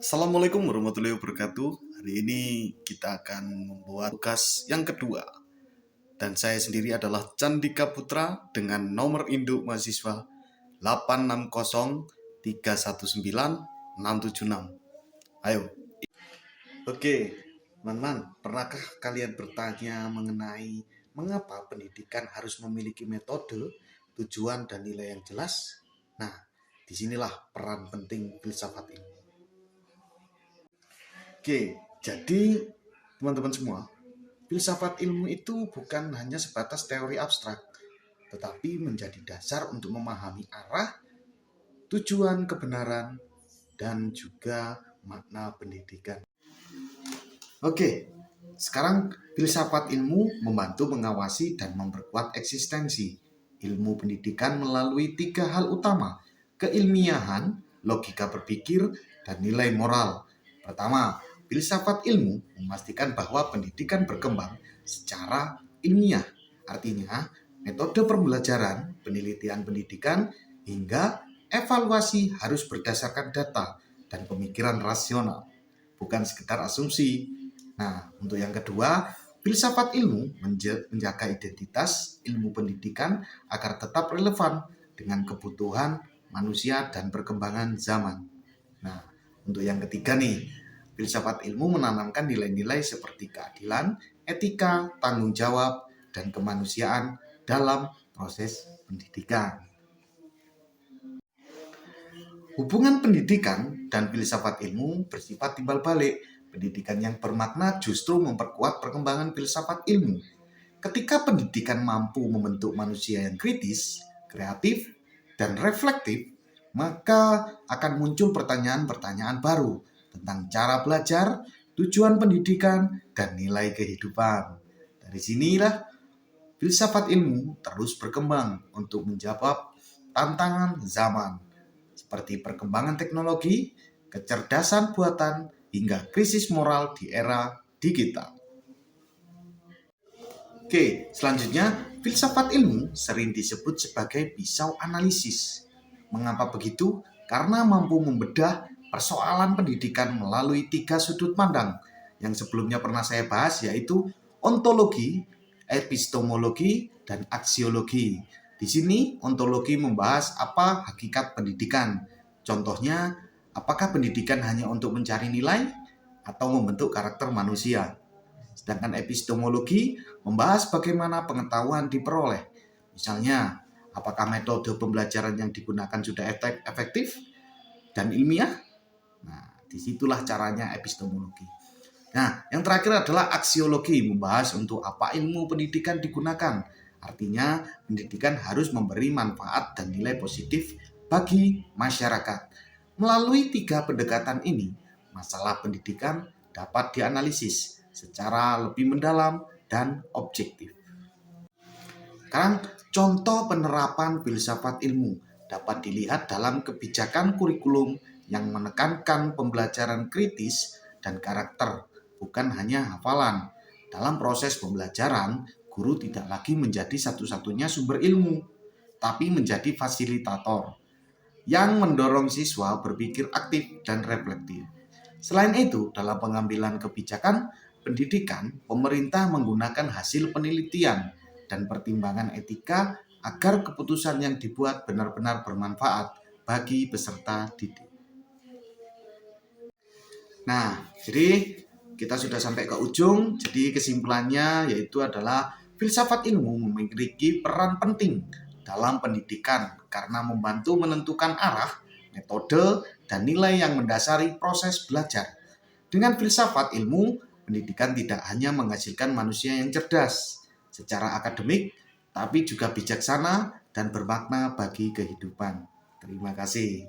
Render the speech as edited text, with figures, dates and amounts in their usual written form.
Assalamualaikum warahmatullahi wabarakatuh. Hari ini kita akan membuat tugas yang kedua. Dan saya sendiri adalah Candika Putra dengan nomor induk mahasiswa 860319676. Ayo. Oke, teman-teman, pernahkah kalian bertanya mengenai mengapa pendidikan harus memiliki metode, tujuan, dan nilai yang jelas? Nah, disinilah peran penting filsafat ilmu. Oke, jadi teman-teman semua, filsafat ilmu itu bukan hanya sebatas teori abstrak, tetapi menjadi dasar untuk memahami arah, tujuan kebenaran, dan juga makna pendidikan. Oke, sekarang filsafat ilmu membantu mengawasi dan memperkuat eksistensi ilmu pendidikan melalui 3 hal utama: keilmiahan, logika berpikir, dan nilai moral. Pertama, filsafat ilmu memastikan bahwa pendidikan berkembang secara ilmiah. Artinya, metode pembelajaran, penelitian pendidikan, hingga evaluasi harus berdasarkan data dan pemikiran rasional, bukan sekedar asumsi. Nah, untuk yang kedua, filsafat ilmu menjaga identitas ilmu pendidikan agar tetap relevan dengan kebutuhan manusia dan perkembangan zaman. Nah, untuk yang ketiga nih, filsafat ilmu menanamkan nilai-nilai seperti keadilan, etika, tanggung jawab, dan kemanusiaan dalam proses pendidikan. Hubungan pendidikan dan filsafat ilmu bersifat timbal balik. Pendidikan yang bermakna justru memperkuat perkembangan filsafat ilmu. Ketika pendidikan mampu membentuk manusia yang kritis, kreatif, dan reflektif, maka akan muncul pertanyaan-pertanyaan baru tentang cara belajar, tujuan pendidikan, dan nilai kehidupan. Dari sinilah filsafat ilmu terus berkembang untuk menjawab tantangan zaman, seperti perkembangan teknologi, kecerdasan buatan, hingga krisis moral di era digital. Oke, selanjutnya, filsafat ilmu sering disebut sebagai pisau analisis. Mengapa begitu? Karena mampu membedah persoalan pendidikan melalui 3 sudut pandang yang sebelumnya pernah saya bahas, yaitu ontologi, epistemologi, dan aksiologi. Di sini ontologi membahas apa hakikat pendidikan. Contohnya, apakah pendidikan hanya untuk mencari nilai atau membentuk karakter manusia? Sedangkan epistemologi membahas bagaimana pengetahuan diperoleh. Misalnya, apakah metode pembelajaran yang digunakan sudah efektif dan ilmiah? Nah, disitulah caranya epistemologi. Nah, yang terakhir adalah aksiologi, membahas untuk apa ilmu pendidikan digunakan. Artinya, pendidikan harus memberi manfaat dan nilai positif bagi masyarakat. Melalui 3 pendekatan ini, masalah pendidikan dapat dianalisis secara lebih mendalam dan objektif. Sekarang, contoh penerapan filsafat ilmu dapat dilihat dalam kebijakan kurikulum yang menekankan pembelajaran kritis dan karakter, bukan hanya hafalan. Dalam proses pembelajaran, guru tidak lagi menjadi satu-satunya sumber ilmu, tapi menjadi fasilitator yang mendorong siswa berpikir aktif dan reflektif. Selain itu, dalam pengambilan kebijakan pendidikan, pemerintah menggunakan hasil penelitian dan pertimbangan etika agar keputusan yang dibuat benar-benar bermanfaat bagi peserta didik. Nah, jadi kita sudah sampai ke ujung. Jadi kesimpulannya yaitu adalah filsafat ilmu memiliki peran penting dalam pendidikan karena membantu menentukan arah, metode, dan nilai yang mendasari proses belajar. Dengan filsafat ilmu, pendidikan tidak hanya menghasilkan manusia yang cerdas secara akademik, tapi juga bijaksana dan bermakna bagi kehidupan. Terima kasih.